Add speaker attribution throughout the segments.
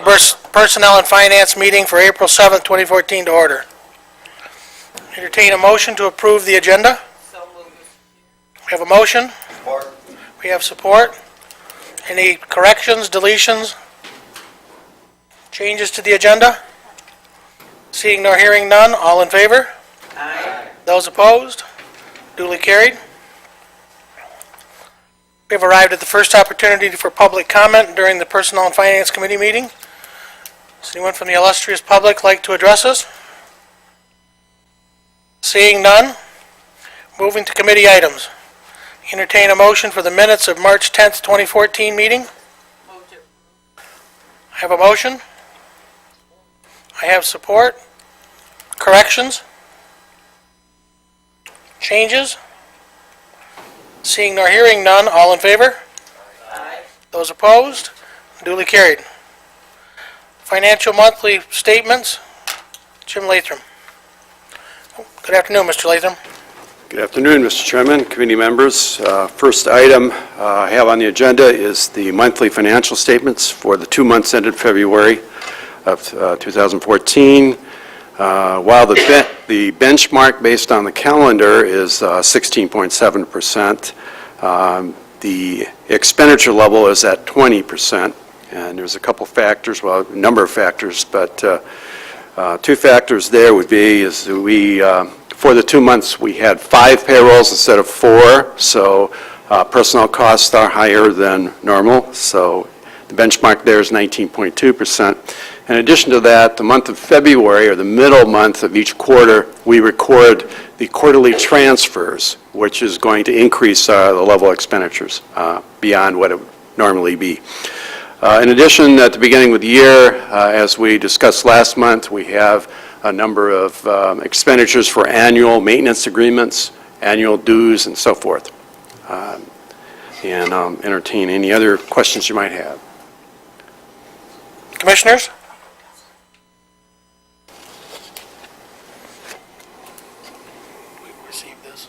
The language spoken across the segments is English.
Speaker 1: Personnel and Finance meeting for April 7th, 2014 to order. Entertain a motion to approve the agenda.
Speaker 2: So moved.
Speaker 1: We have a motion.
Speaker 3: Support.
Speaker 1: We have support. Any corrections, deletions, changes to the agenda? Seeing nor hearing none, all in favor?
Speaker 2: Aye.
Speaker 1: Those opposed? Duly carried. We have arrived at the first opportunity for public comment during the Personnel and Finance Committee meeting. Does anyone from the illustrious public like to address us? Seeing none, moving to committee items. Entertain a motion for the minutes of March 10th, 2014 meeting.
Speaker 2: Moved it.
Speaker 1: I have a motion. I have support. Corrections? Changes? Seeing nor hearing none, all in favor?
Speaker 2: Aye.
Speaker 1: Those opposed? Duly carried. Financial monthly statements. Jim Latham. Good afternoon, Mr. Latham.
Speaker 4: Good afternoon, Mr. Chairman, committee members. First item I have on the agenda is the monthly financial statements for the 2 months ended February of 2014. While the benchmark based on the calendar is 16.7%, the expenditure level is at 20%, and there's a couple factors, well, a number of factors, but two factors there would be is we, for the 2 months, we had 5 payrolls instead of 4, so personnel costs are higher than normal, so the benchmark there is 19.2%. In addition to that, the month of February, or the middle month of each quarter, we record the quarterly transfers, which is going to increase the level of expenditures beyond what it would normally be. In addition, at the beginning of the year, as we discussed last month, we have a number of expenditures for annual maintenance agreements, annual dues, and so forth. And entertain any other questions you might have.
Speaker 1: Commissioners? We received this.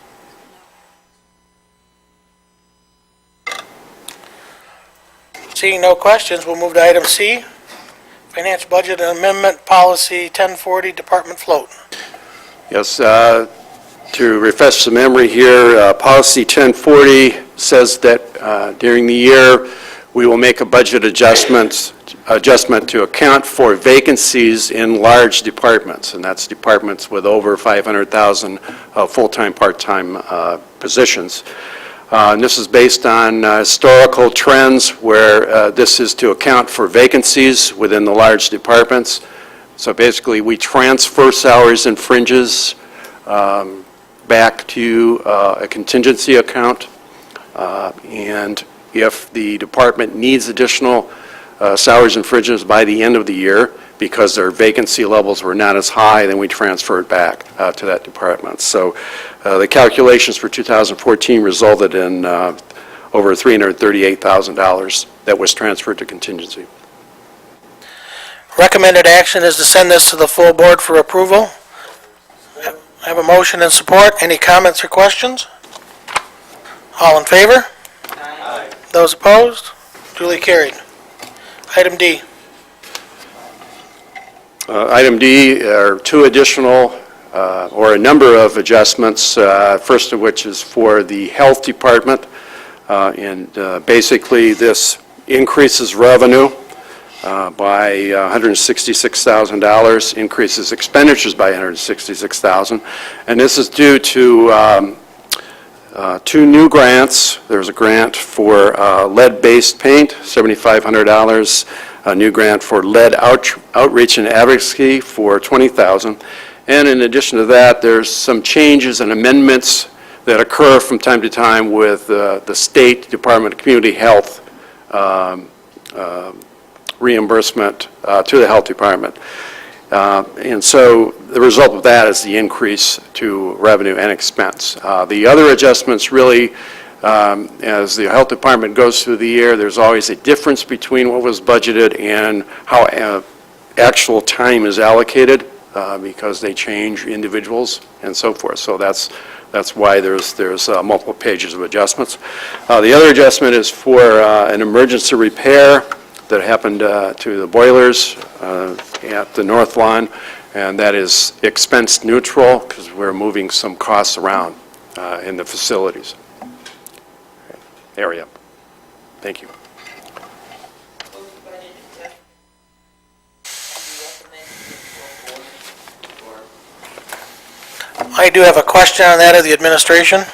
Speaker 1: Seeing no questions, we'll move to item C. Finance Budget Amendment Policy 1040, Department Float.
Speaker 4: Yes, to refresh the memory here, Policy 1040 says that during the year we will make a budget adjustment to account for vacancies in large departments, and that's departments with over 500,000 full-time, part-time positions. And this is based on historical trends where this is to account for vacancies within the large departments. So basically, we transfer salaries and fringes back to a contingency account. And if the department needs additional salaries and fringes by the end of the year, because their vacancy levels were not as high, then we transfer it back to that department. So the calculations for 2014 resulted in over $338,000 that was transferred to contingency.
Speaker 1: Recommended action is to send this to the full board for approval. I have a motion and support. Any comments or questions? All in favor?
Speaker 2: Aye.
Speaker 1: Those opposed? Duly carried. Item D.
Speaker 4: Item D are two additional, or a number of adjustments, first of which is for the Health Department. And basically, this increases revenue by $166,000, increases expenditures by $166,000. And this is due to two new grants. There's a grant for lead-based paint, $7,500. A new grant for lead outreach and advocacy for $20,000. And in addition to that, there's some changes and amendments that occur from time to time with the State Department of Community Health reimbursement to the Health Department. And so the result of that is the increase to revenue and expense. The other adjustments really, as the Health Department goes through the year, there's always a difference between what was budgeted and how actual time is allocated because they change individuals and so forth. So that's why there's multiple pages of adjustments. The other adjustment is for an emergency repair that happened to the boilers at the north lawn, and that is expense neutral because we're moving some costs around in the facilities area. Thank you.
Speaker 2: Moved by Jeff.
Speaker 1: I do have a question on that of the administration.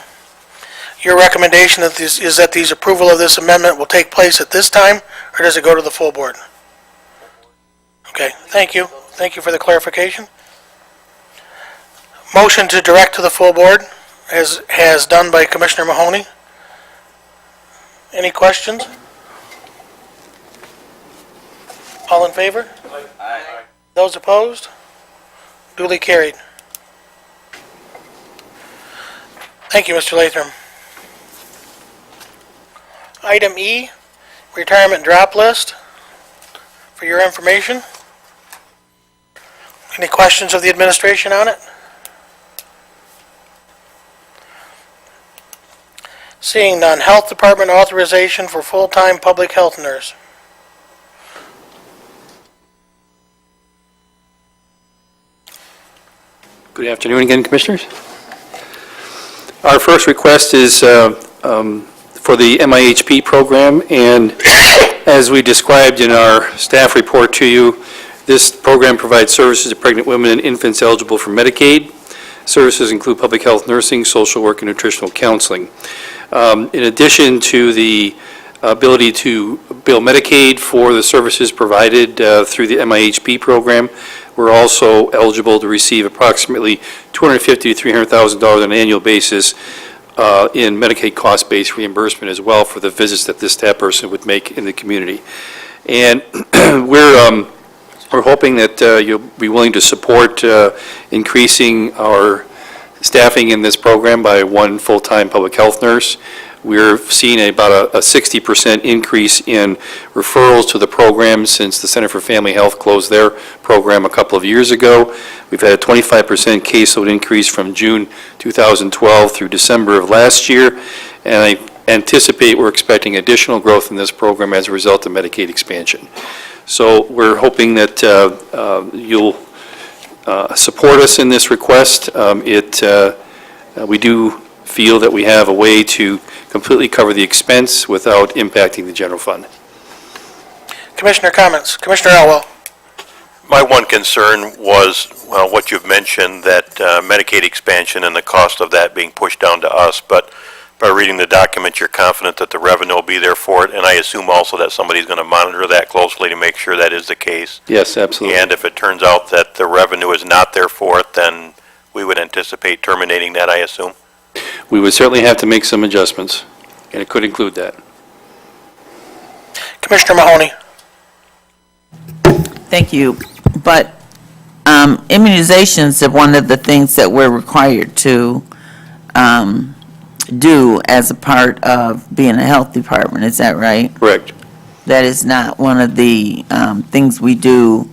Speaker 1: Your recommendation is that these approval of this amendment will take place at this time, or does it go to the full board? Okay, thank you. Thank you for the clarification. Motion to direct to the full board has done by Commissioner Mahoney. Any questions? All in favor?
Speaker 2: Aye.
Speaker 1: Those opposed? Duly carried. Thank you, Mr. Latham. Item E, retirement drop list. For your information. Any questions of the administration on it? Seeing none, Health Department authorization for full-time public health nurse.
Speaker 3: Good afternoon again, Commissioners. Our first request is for the MIHP program, and as we described in our staff report to you, this program provides services to pregnant women and infants eligible for Medicaid. Services include public health nursing, social work, and nutritional counseling. In addition to the ability to bill Medicaid for the services provided through the MIHP program, we're also eligible to receive approximately $250,000 to $300,000 on an annual basis in Medicaid cost-based reimbursement as well for the visits that this staff person would make in the community. And we're hoping that you'll be willing to support increasing our staffing in this program by one full-time public health nurse. We're seeing about a 60% increase in referrals to the program since the Center for Family Health closed their program a couple of years ago. We've had a 25% caseload increase from June 2012 through December of last year, and I anticipate we're expecting additional growth in this program as a result of Medicaid expansion. So we're hoping that you'll support us in this request. We do feel that we have a way to completely cover the expense without impacting the general fund.
Speaker 1: Commissioner comments. Commissioner Elwell.
Speaker 5: My one concern was, well, what you've mentioned, that Medicaid expansion and the cost of that being pushed down to us, but by reading the document, you're confident that the revenue will be there for it, and I assume also that somebody's going to monitor that closely to make sure that is the case.
Speaker 3: Yes, absolutely.
Speaker 5: And if it turns out that the revenue is not there for it, then we would anticipate terminating that, I assume.
Speaker 3: We would certainly have to make some adjustments, and it could include that.
Speaker 1: Commissioner Mahoney.
Speaker 6: Thank you. But immunizations are one of the things that we're required to do as a part of being a health department. Is that right?
Speaker 3: Correct.
Speaker 6: That is not one of the things we do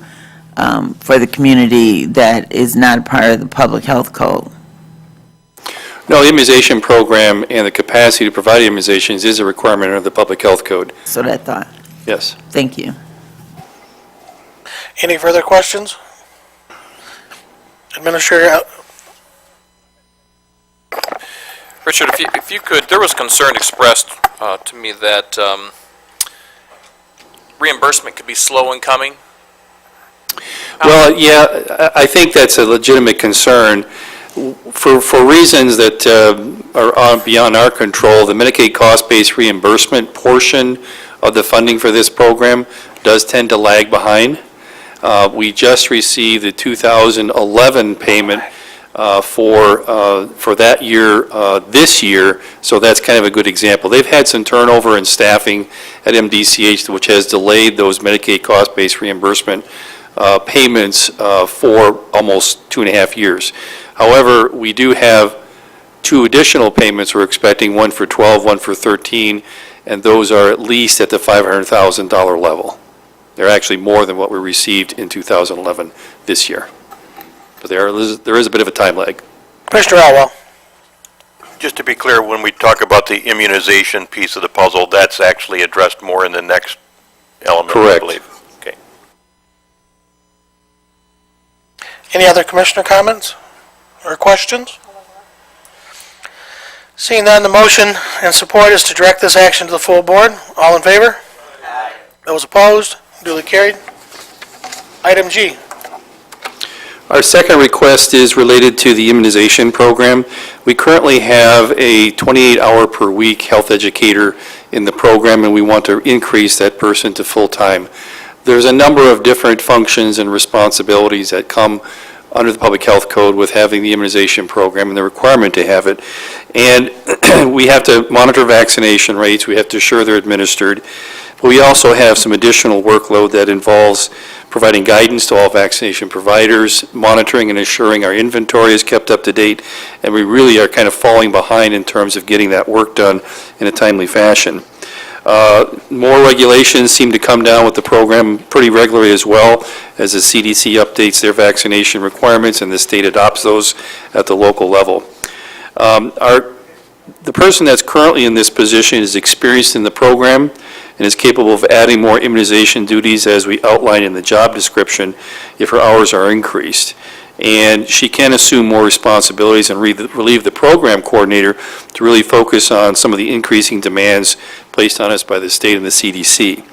Speaker 6: for the community that is not a part of the public health code.
Speaker 3: No, the immunization program and the capacity to provide immunizations is a requirement under the public health code.
Speaker 6: So that thought.
Speaker 3: Yes.
Speaker 6: Thank you.
Speaker 1: Any further questions? Administrator.
Speaker 7: Richard, if you could, there was concern expressed to me that reimbursement could be slow in coming.
Speaker 3: Well, yeah, I think that's a legitimate concern. For reasons that are beyond our control, the Medicaid cost-based reimbursement portion of the funding for this program does tend to lag behind. We just received the 2011 payment for that year, this year, so that's kind of a good example. They've had some turnover in staffing at MDCH, which has delayed those Medicaid cost-based reimbursement payments for almost 2.5 years. However, we do have 2 additional payments we're expecting, one for 12, one for 13, and those are at least at the $500,000 level. They're actually more than what we received in 2011 this year. But there is a bit of a time lag.
Speaker 1: Commissioner Elwell.
Speaker 5: Just to be clear, when we talk about the immunization piece of the puzzle, that's actually addressed more in the next element, I
Speaker 3: Correct.
Speaker 5: believe. Okay.
Speaker 1: Any other commissioner comments or questions? Seeing none, the motion and support is to direct this action to the full board. All in favor? Aye. Those opposed? Duly carried. Item G.
Speaker 3: Our second request is related to the immunization program. We currently have a 28-hour-per-week health educator in the program, and we want to increase that person to full-time. There's a number of different functions and responsibilities that come under the Public Health Code with having the immunization program and the requirement to have it. And we have to monitor vaccination rates, we have to assure they're administered. But we also have some additional workload that involves providing guidance to all vaccination providers, monitoring and ensuring our inventory is kept up to date, and we really are kind of falling behind in terms of getting that work done in a timely fashion. More regulations seem to come down with the program pretty regularly as well, as the CDC updates their vaccination requirements and the state adopts those at the local level. The person that's currently in this position is experienced in the program and is capable of adding more immunization duties as we outline in the job description if her hours are increased. And she can assume more responsibilities and relieve the program coordinator to really focus on some of the increasing demands placed on us by the state and the CDC.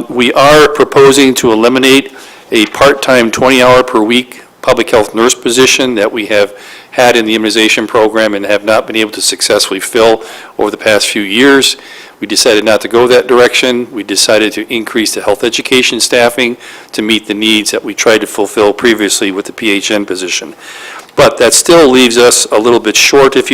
Speaker 3: We are proposing to eliminate a part-time 20-hour-per-week public health nurse position that we have had in the immunization program and have not been able to successfully fill over the past few years. We decided not to go that direction. We decided to increase the health education staffing to meet the needs that we tried to fulfill previously with the PHN position. But that still leaves us a little bit short, if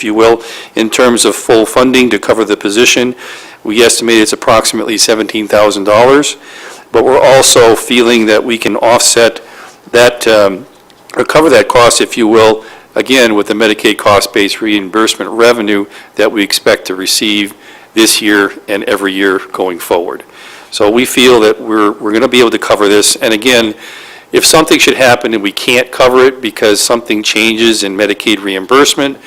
Speaker 3: you will, in terms of full funding to cover the position. We estimate it's approximately $17,000, but we're also feeling that we can offset that, or cover that cost, if you will, again, with the Medicaid cost-based reimbursement revenue that we expect to receive this year and every year going forward. So we feel that we're going to be able to cover this. And again, if something should happen and we can't cover it because something changes in Medicaid reimbursement,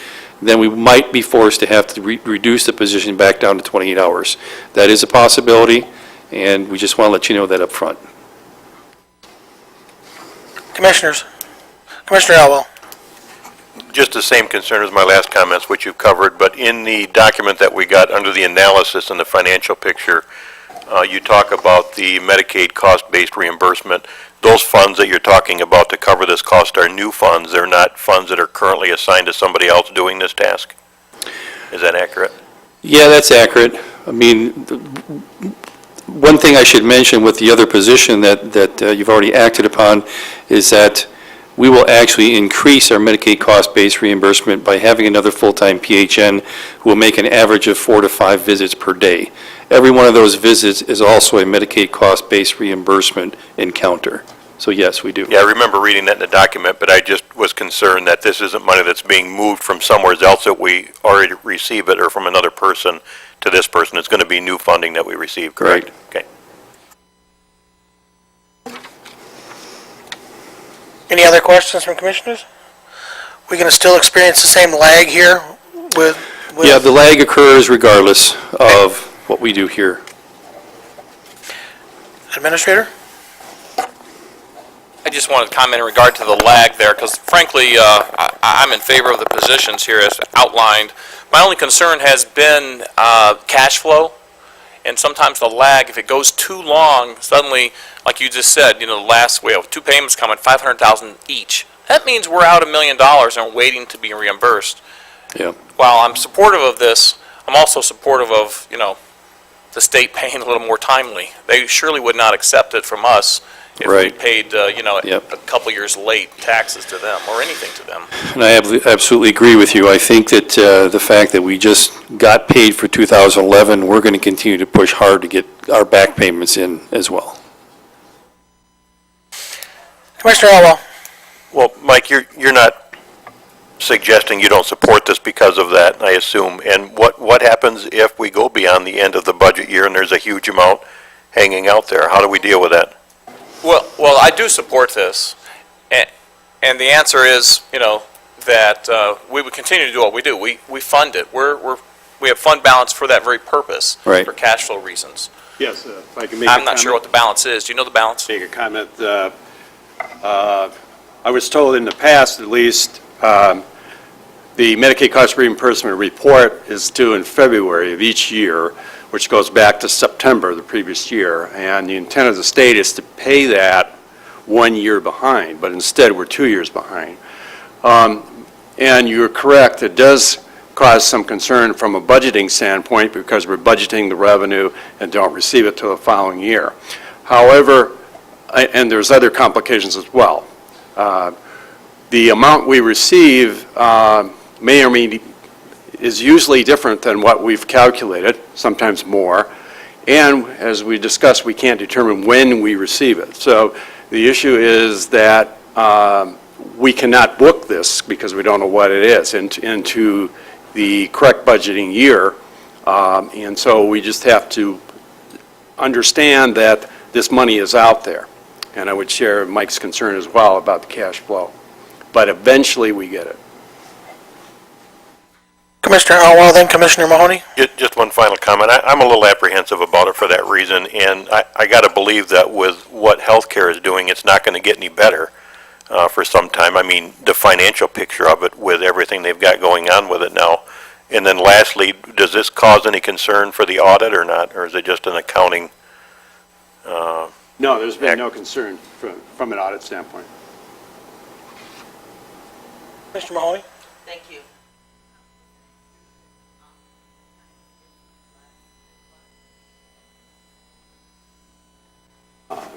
Speaker 3: then we might be forced to have to reduce the position back down to 28 hours. That is a possibility, and we just want to let you know that up front.
Speaker 1: Commissioners. Commissioner Elwell.
Speaker 5: Just the same concern as my last comments, which you've covered, but in the document that we got under the analysis and the financial picture, you talk about the Medicaid cost-based reimbursement. Those funds that you're talking about to cover this cost are new funds. They're not funds that are currently assigned to somebody else doing this task. Is that accurate?
Speaker 3: Yeah, that's accurate. I mean, one thing I should mention with the other position that you've already acted upon is that we will actually increase our Medicaid cost-based reimbursement by having another full-time PHN who will make an average of 4 to 5 visits per day. Every one of those visits is also a Medicaid cost-based reimbursement encounter. So yes, we do.
Speaker 5: Yeah, I remember reading that in the document, but I just was concerned that this isn't money that's being moved from somewhere else that we already receive it, or from another person to this person. It's going to be new funding that we receive, correct?
Speaker 3: Right.
Speaker 5: Okay.
Speaker 1: Any other questions from commissioners? We're going to still experience the same lag here with...
Speaker 3: Yeah, the lag occurs regardless of what we do here.
Speaker 1: Administrator?
Speaker 7: I just wanted to comment in regard to the lag there, because frankly, I'm in favor of the positions here as outlined. My only concern has been cash flow, and sometimes the lag, if it goes too long, suddenly, like you just said, you know, the last, we have 2 payments coming, $500,000 each. That means we're out $1 million and waiting to be reimbursed.
Speaker 3: Yeah.
Speaker 7: While I'm supportive of this, I'm also supportive of, you know, the state paying a little more timely. They surely would not accept it from us if we
Speaker 3: Right.
Speaker 7: paid, you know,
Speaker 3: Yep.
Speaker 7: a couple years late taxes to them or anything to them.
Speaker 3: And I absolutely agree with you. I think that the fact that we just got paid for 2011, we're going to continue to push hard to get our back payments in as well.
Speaker 1: Commissioner Elwell?
Speaker 5: Well, Mike, you're not suggesting you don't support this because of that, I assume. And what happens if we go beyond the end of the budget year and there's a huge amount hanging out there? How do we deal with that?
Speaker 7: Well, I do support this, and the answer is, you know, that we would continue to do what we do. We fund it. We have fund balance for that very purpose,
Speaker 3: Right.
Speaker 7: for cash flow reasons.
Speaker 4: Yes, if I can make a
Speaker 7: I'm not sure what
Speaker 4: comment.
Speaker 7: the balance is. Do you know the balance?
Speaker 4: Make a comment. I was told in the past, at least, the Medicaid cost reimbursement report is due in February of each year, which goes back to September of the previous year. And the intent of the state is to pay that 1 year behind, but instead we're 2 years behind. And you're correct, it does cause some concern from a budgeting standpoint because we're budgeting the revenue and don't receive it till the following year. However, and there's other complications as well. The amount we receive may or may is usually different than what we've calculated, sometimes more. And as we discussed, we can't determine when we receive it. So the issue is that we cannot book this because we don't know what it is into the correct budgeting year. And so we just have to understand that this money is out there. And I would share Mike's concern as well about the cash flow. But eventually we get it.
Speaker 1: Commissioner Elwell, then Commissioner Mahoney.
Speaker 5: Just one final comment. I'm a little apprehensive about it for that reason, and I got to believe that with what healthcare is doing, it's not going to get any better for some time. I mean, the financial picture of it with everything they've got going on with it now. And then lastly, does this cause any concern for the audit or not, or is it just an accounting?
Speaker 4: No, there's been no concern from an audit standpoint.
Speaker 1: Mr. Mahoney?
Speaker 2: Thank you.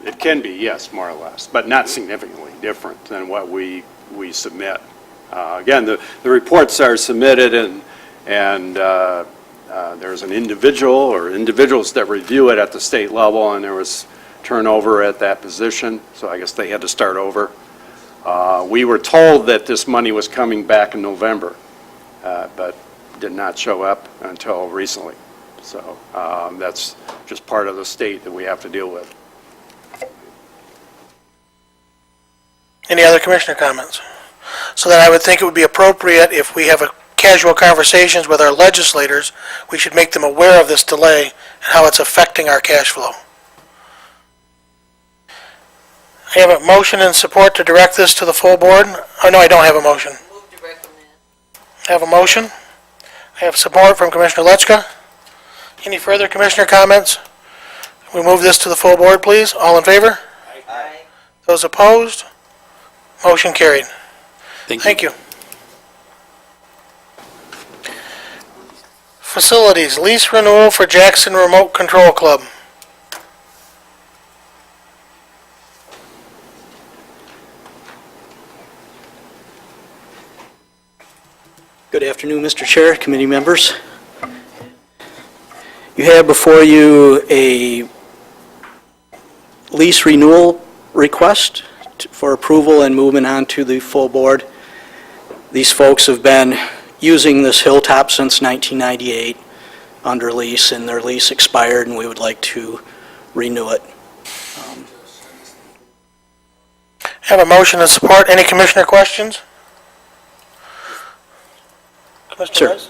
Speaker 4: It can be, yes, more or less, but not significantly different than what we submit. Again, the reports are submitted and there's an individual or individuals that review it at the state level, and there was turnover at that position, so I guess they had to start over. We were told that this money was coming back in November, but did not show up until recently. So that's just part of the state that we have to deal with.
Speaker 1: Any other commissioner comments? So then I would think it would be appropriate if we have a casual conversations with our legislators, we should make them aware of this delay and how it's affecting our cash flow. I have a motion and support to direct this to the full board. Oh, no, I don't have a motion.
Speaker 2: Move to recommend.
Speaker 1: I have a motion. I have support from Commissioner Lechka. Any further commissioner comments? We move this to the full board, please. All in favor?
Speaker 2: Aye.
Speaker 1: Those opposed? Motion carried. Thank you. Facilities, lease renewal for Jackson Remote Control Club.
Speaker 8: Good afternoon, Mr. Chair, committee members. You have before you a lease renewal request for approval and movement on to the full board. These folks have been using this Hilltop since 1998 under lease, and their lease expired, and we would like to renew it.
Speaker 1: I have a motion and support. Any commissioner questions? Commissioner
Speaker 8: Sure.
Speaker 1: Rice?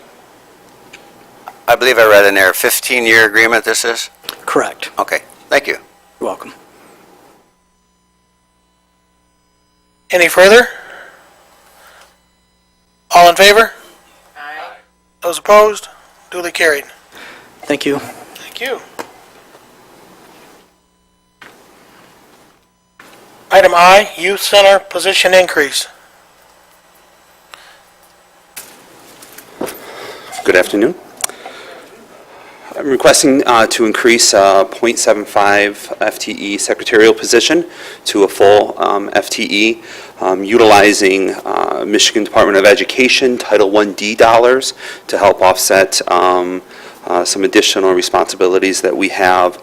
Speaker 9: I believe I read in there, 15-year agreement this is?
Speaker 8: Correct.
Speaker 9: Okay, thank you.
Speaker 8: You're welcome.
Speaker 1: Any further? All in favor?
Speaker 2: Aye.
Speaker 1: Those opposed? Duly carried.
Speaker 8: Thank you.
Speaker 1: Thank you. Item I, Youth Center position increase.
Speaker 10: Good afternoon. I'm requesting to increase .75 FTE secretarial position to a full FTE, utilizing Michigan Department of Education Title I-D dollars to help offset some additional responsibilities that we have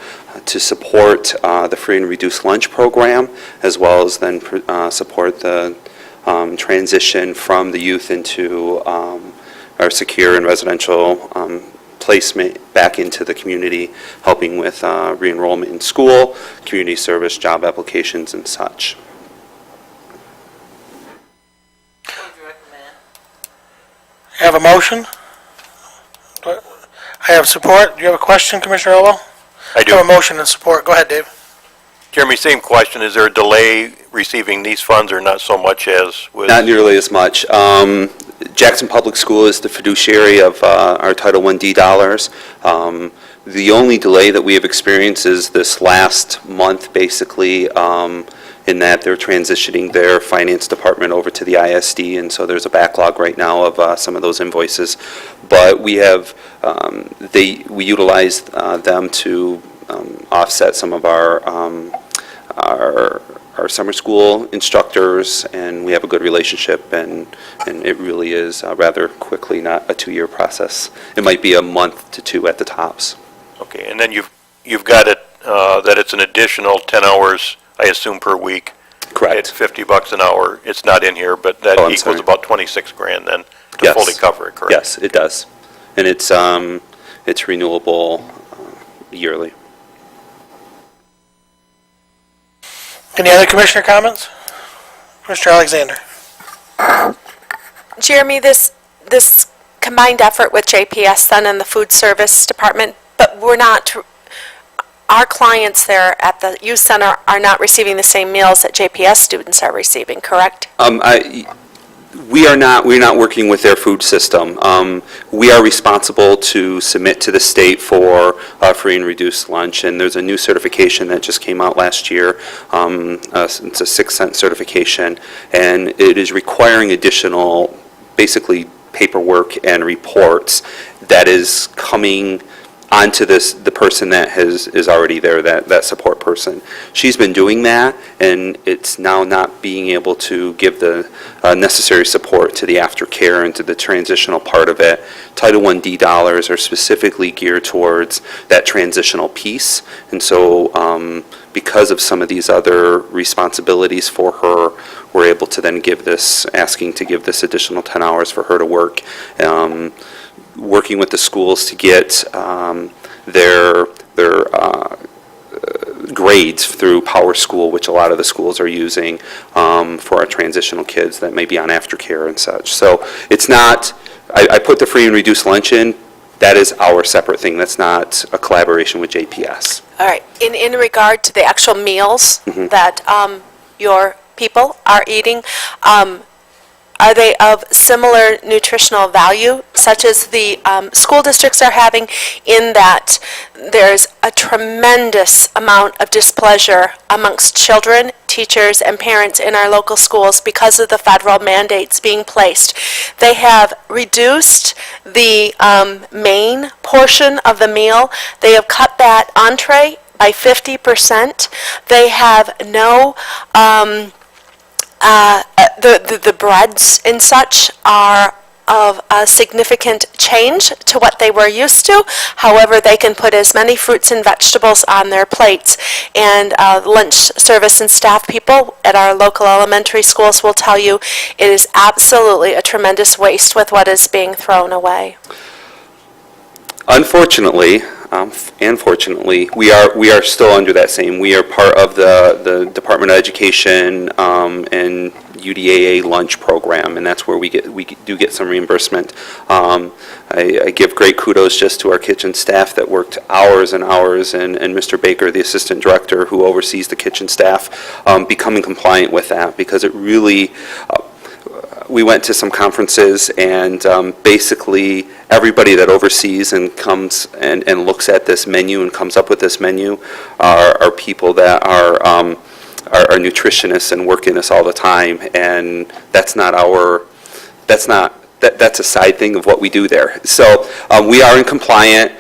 Speaker 10: to support the free and reduced lunch program, as well as then support the transition from the youth into our secure and residential placement back into the community, helping with re-enrollment in school, community service, job applications, and such.
Speaker 2: Move to recommend.
Speaker 1: I have a motion. I have support. Do you have a question, Commissioner Elwell?
Speaker 5: I do.
Speaker 1: Have a motion and support. Go ahead, Dave.
Speaker 5: Jeremy, same question. Is there a delay receiving these funds or not so much as with?
Speaker 10: Not nearly as much. Jackson Public School is the fiduciary of our Title I-D dollars. The only delay that we have experienced is this last month, basically, in that they're transitioning their finance department over to the ISD, and so there's a backlog right now of some of those invoices. But we have, we utilize them to offset some of our summer school instructors, and we have a good relationship, and it really is rather quickly, not a 2-year process. It might be a month to 2 at the tops.
Speaker 5: Okay, and then you've got it, that it's an additional 10 hours, I assume, per week.
Speaker 10: Correct.
Speaker 5: It's $50 an hour. It's not in here, but that
Speaker 10: Oh, I'm
Speaker 5: equals
Speaker 10: sorry.
Speaker 5: about 26 grand then to
Speaker 10: Yes.
Speaker 5: fully cover it, correct?
Speaker 10: Yes, it does. And it's renewable yearly.
Speaker 1: Any other commissioner comments? Mr. Alexander?
Speaker 11: Jeremy, this combined effort with JPS then and the food service department, but our clients there at the youth center are not receiving the same meals that JPS students are receiving, correct?
Speaker 10: We're not working with their food system. We are responsible to submit to the state for free and reduced lunch, and there's a new certification that just came out last year. It's a 6-cent certification, and it is requiring additional, basically, paperwork and reports that is coming onto the person that is already there, that support person. She's been doing that, and it's now not being able to give the necessary support to the aftercare and to the transitional part of it. Title I-D dollars are specifically geared towards that transitional piece, and so because of some of these other responsibilities for her, we're able to then asking to give this additional 10 hours for her to work. Working with the schools to get their grades through Power School, which a lot of the schools are using for our transitional kids that may be on aftercare and such. So it's not, I put the free and reduced lunch in, that is our separate thing. That's not a collaboration with JPS.
Speaker 11: All right. In regard to the actual meals that your people are eating, are they of similar nutritional value, such as the school districts are having, in that there's a tremendous amount of displeasure amongst children, teachers, and parents in our local schools because of the federal mandates being placed? They have reduced the main portion of the meal. They have cut that entree by 50%. They have no the breads and such are of a significant change to what they were used to. However, they can put as many fruits and vegetables on their plates. And lunch service and staff people at our local elementary schools will tell you it is absolutely a tremendous waste with what is being thrown away.
Speaker 10: Unfortunately, and fortunately, we are still under that same. We are part of the Department of Education and UDAA lunch program, and that's where we do get some reimbursement. I give great kudos just to our kitchen staff that worked hours and hours, and Mr. Baker, the assistant director who oversees the kitchen staff, becoming compliant with that, because it really. We went to some conferences, and basically everybody that oversees and comes and looks at this menu and comes up with this menu are people that are nutritionists and work in this all the time, and that's a side thing of what we do there. So we are in compliant.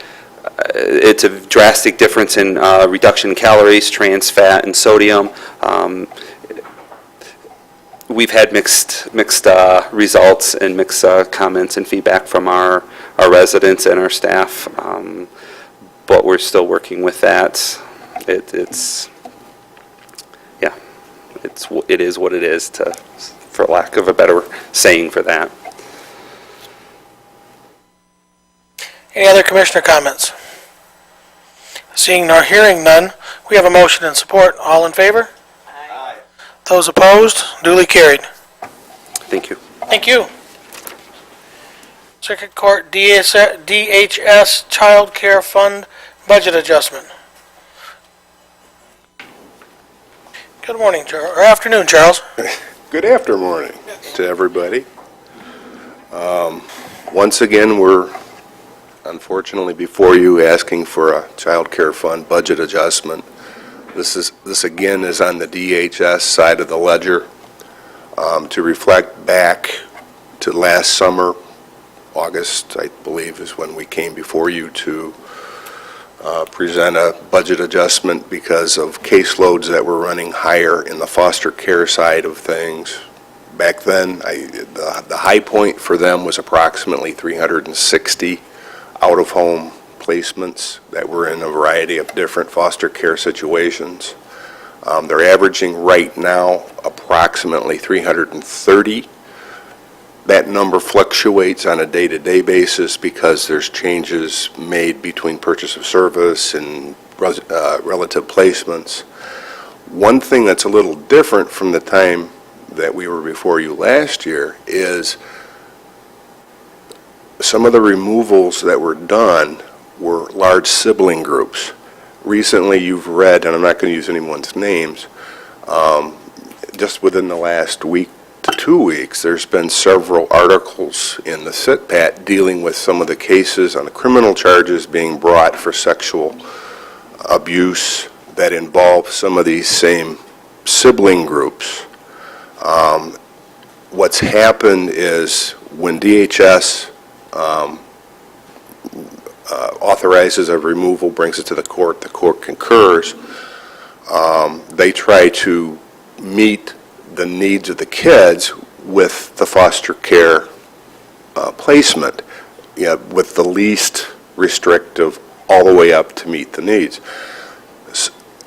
Speaker 10: It's a drastic difference in reduction in calories, trans fat, and sodium. We've had mixed results and mixed comments and feedback from our residents and our staff, but we're still working with that. It is what it is, for lack of a better saying for that.
Speaker 1: Any other commissioner comments? Seeing nor hearing none, we have a motion and support. All in favor? Those opposed? Duly carried.
Speaker 10: Thank you.
Speaker 1: Thank you. Circuit Court DHS Child Care Fund Budget Adjustment. Good morning, or afternoon, Charles.
Speaker 12: Good afternoon to everybody. Once again, we're unfortunately before you asking for a child care fund budget adjustment. This again is on the DHS side of the ledger to reflect back to last summer. August, I believe, is when we came before you to present a budget adjustment because of caseloads that were running higher in the foster care side of things. Back then, the high point for them was approximately 360 out-of-home placements that were in a variety of different foster care situations. They're averaging right now approximately 330. That number fluctuates on a day-to-day basis because there's changes made between purchase of service and relative placements. One thing that's a little different from the time that we were before you last year is some of the removals that were done were large sibling groups. Recently, you've read, and I'm not going to use anyone's names, just within the last week to 2 weeks, there's been several articles in the CITPAT dealing with some of the cases on the criminal charges being brought for sexual abuse that involve some of these same sibling groups. What's happened is when DHS authorizes a removal, brings it to the court concurs, they try to meet the needs of the kids with the foster care placement, with the least restrictive all the way up to meet the needs.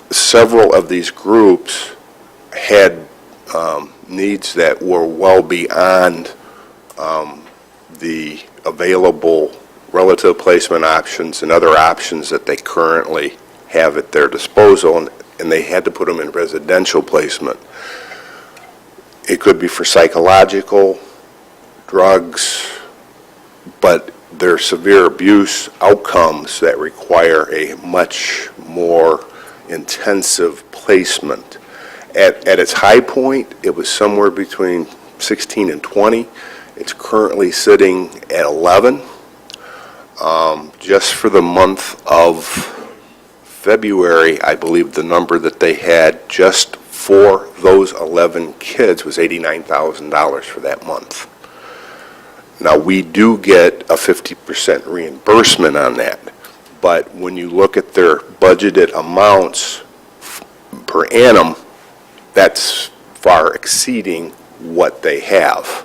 Speaker 12: Several of these groups had needs that were well beyond the available relative placement options and other options that they currently have at their disposal, and they had to put them in residential placement. It could be for psychological, drugs, but there are severe abuse outcomes that require a much more intensive placement. At its high point, it was somewhere between 16 and 20. It's currently sitting at 11. Just for the month of February, I believe the number that they had just for those 11 kids was $89,000 for that month. Now, we do get a 50% reimbursement on that, but when you look at their budgeted amounts per annum, that's far exceeding what they have.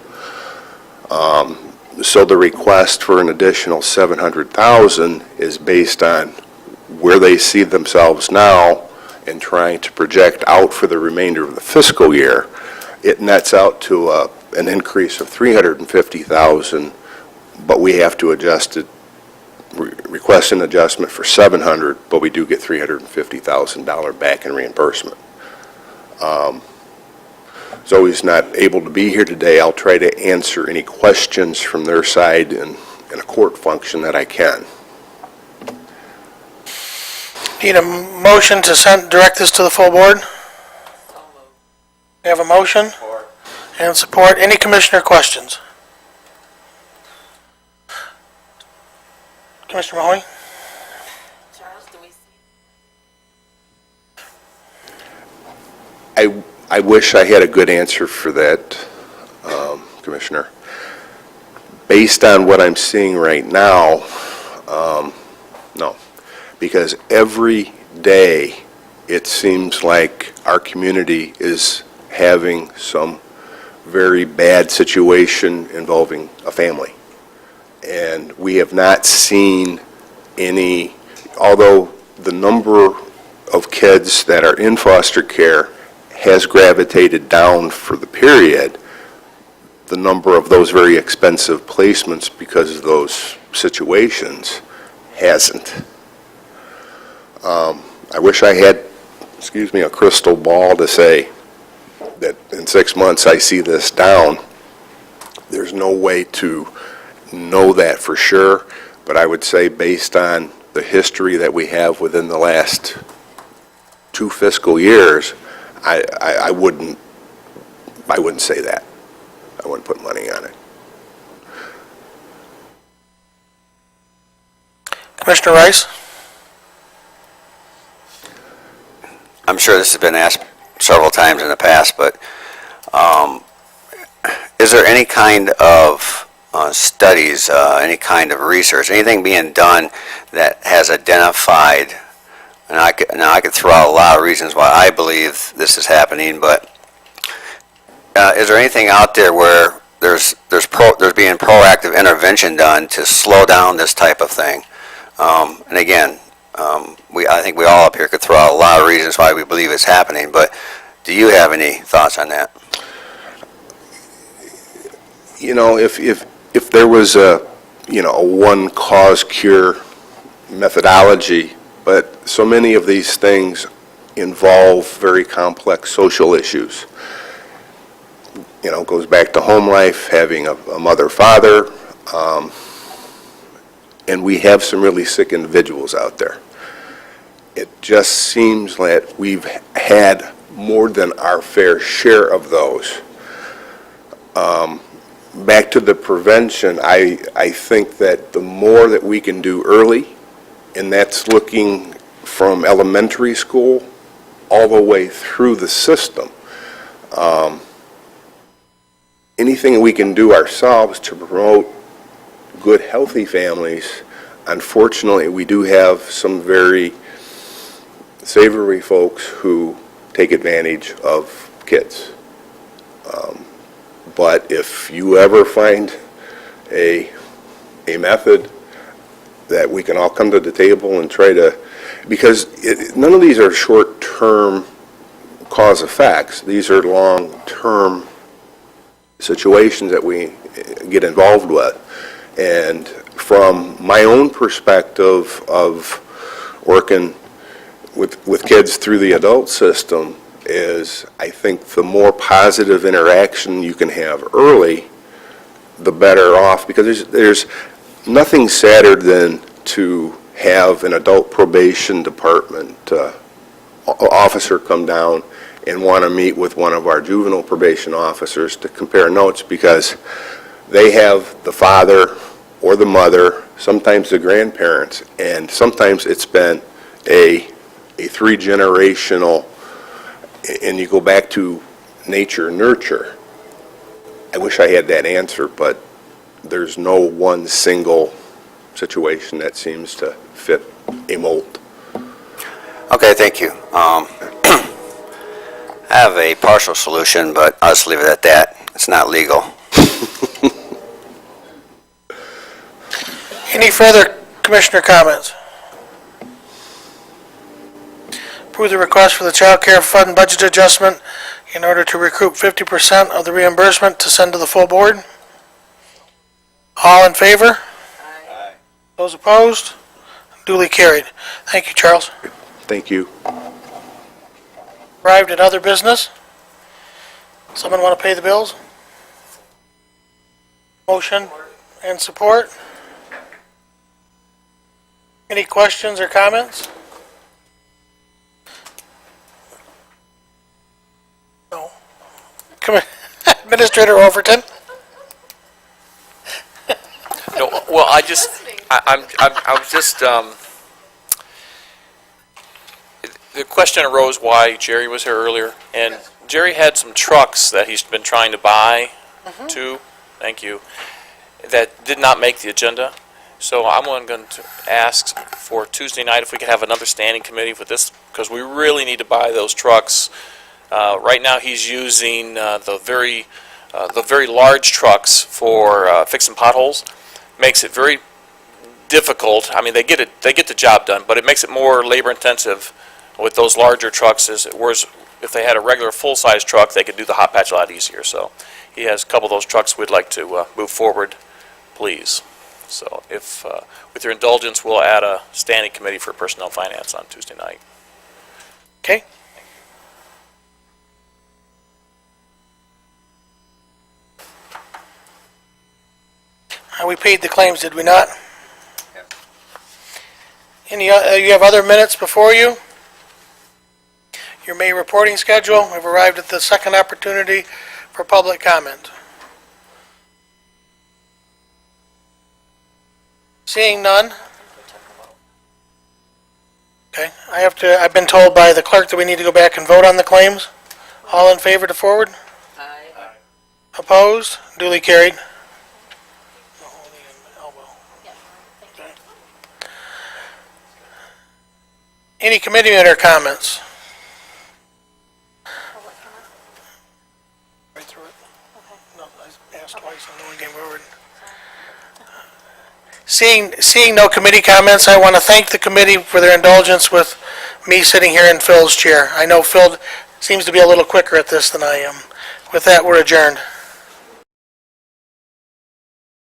Speaker 12: So the request for an additional $700,000 is based on where they see themselves now and trying to project out for the remainder of the fiscal year. It nets out to an increase of $350,000, but we have to adjust it, request an adjustment for $700,000, but we do get $350,000 back in reimbursement. Zoe's not able to be here today. I'll try to answer any questions from their side in a court function that I can.
Speaker 1: Need a motion to direct this to the full board? We have a motion? And support. Any commissioner questions? Commissioner Mahoney?
Speaker 2: Charles, do we see?
Speaker 12: I wish I had a good answer for that, Commissioner. Based on what I'm seeing right now, no. Because every day it seems like our community is having some very bad situation involving a family. And we have not seen any, although the number of kids that are in foster care has gravitated down for the period, the number of those very expensive placements because of those situations hasn't. I wish I had, a crystal ball to say that in 6 months I see this down. There's no way to know that for sure, but I would say based on the history that we have within the last 2 fiscal years, I wouldn't say that. I wouldn't put money on it.
Speaker 1: Commissioner Rice?
Speaker 9: I'm sure this has been asked several times in the past, but is there any kind of studies, any kind of research, anything being done that has identified, and I could throw out a lot of reasons why I believe this is happening, but is there anything out there where there's being proactive intervention done to slow down this type of thing? And again, I think we all up here could throw out a lot of reasons why we believe it's happening, but do you have any thoughts on that?
Speaker 12: You know, if there was a one cause cure methodology, but so many of these things involve very complex social issues. You know, it goes back to home life, having a mother, father, and we have some really sick individuals out there. It just seems that we've had more than our fair share of those. Back to the prevention, I think that the more that we can do early, and that's looking from elementary school all the way through the system, anything we can do ourselves to promote good, healthy families. Unfortunately, we do have some very savory folks who take advantage of kids. But if you ever find a method that we can all come to the table and try to, because none of these are short-term cause effects. These are long-term situations that we get involved with. And from my own perspective of working with kids through the adult system is I think the more positive interaction you can have early, the better off, because there's nothing sadder than to have an adult probation department officer come down and want to meet with one of our juvenile probation officers to compare notes, because they have the father or the mother, sometimes the grandparents, and sometimes it's been a three-generational, and you go back to nature, nurture. I wish I had that answer, but there's no one single situation that seems to fit a mold.
Speaker 9: Okay, thank you. I have a partial solution, but I'll just leave it at that. It's not legal.
Speaker 1: Any further commissioner comments? Approve the request for the Child Care Fund budget adjustment in order to recoup 50% of the reimbursement to send to the full board. All in favor? Aye. Those opposed? Duly carried. Thank you, Charles.
Speaker 12: Thank you.
Speaker 1: Arrived at other business. Someone want to pay the bills? Motion and support. Any questions or comments? No. Administrator Overton?
Speaker 7: No, well, I was just, the question arose why Jerry was here earlier, and Jerry had some trucks that he's been trying to buy, thank you, that did not make the agenda. So I'm going to ask for Tuesday night if we could have another standing committee for this, because we really need to buy those trucks. Right now, he's using the very large trucks for fixing potholes. Makes it very difficult. I mean, they get the job done, but it makes it more labor intensive with those larger trucks. Whereas if they had a regular full-size truck, they could do the hot patch a lot easier. So he has a couple of those trucks we'd like to move forward, please. So if, with your indulgence, we'll add a standing committee for personnel finance on Tuesday night.
Speaker 1: Okay. We paid the claims, did we not? Any, you have other minutes before you? your May reporting schedule. We've arrived at the second opportunity for public comment. Seeing none. Okay, I've been told by the clerk that we need to go back and vote on the claims. All in favor to forward?
Speaker 2: Aye.
Speaker 1: Opposed? Duly carried. Any committee member comments? Right through it. No, I asked twice and no one came forward. Seeing no committee comments, I want to thank the committee for their indulgence with me sitting here in Phil's chair. I know Phil seems to be a little quicker at this than I am. With that, we're adjourned.